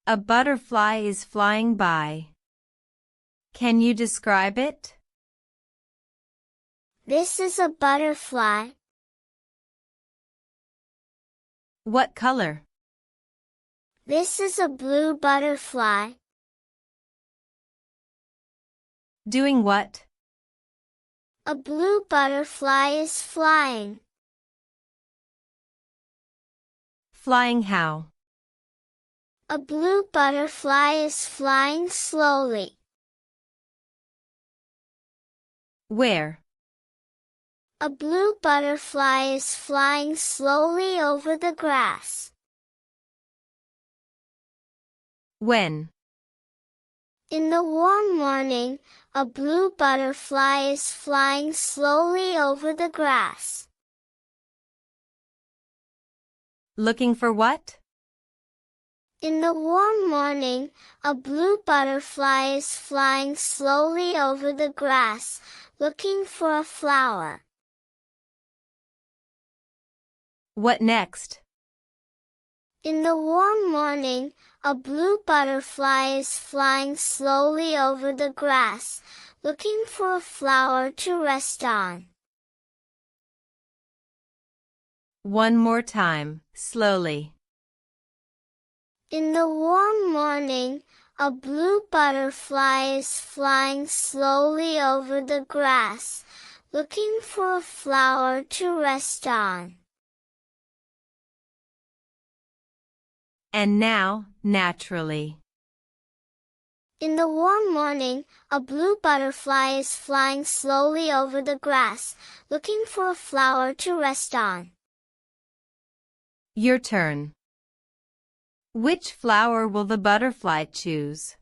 A butterfly is flying by. Can you describe it? This is a butterfly. What color? This is a blue butterfly. Doing what? A blue butterfly is flying. Flying how? A blue butterfly is flying slowly. Where? A blue butterfly is flying slowly over the grass. When? In the warm morning, a blue butterfly is flying slowly over the grass. Looking for what? In the warm morning, a blue butterfly is flying slowly over the grass, looking for a flower. What next? In the warm morning, a blue butterfly is flying slowly over the grass, looking for a flower to rest on. One more time, slowly. In the warm morning, a blue butterfly is flying slowly over the grass, looking for a flower to rest on. And now, naturally. In the warm morning, a blue butterfly is flying slowly over the grass, looking for a flower to rest on. Your turn. Which flower will the butterfly choose?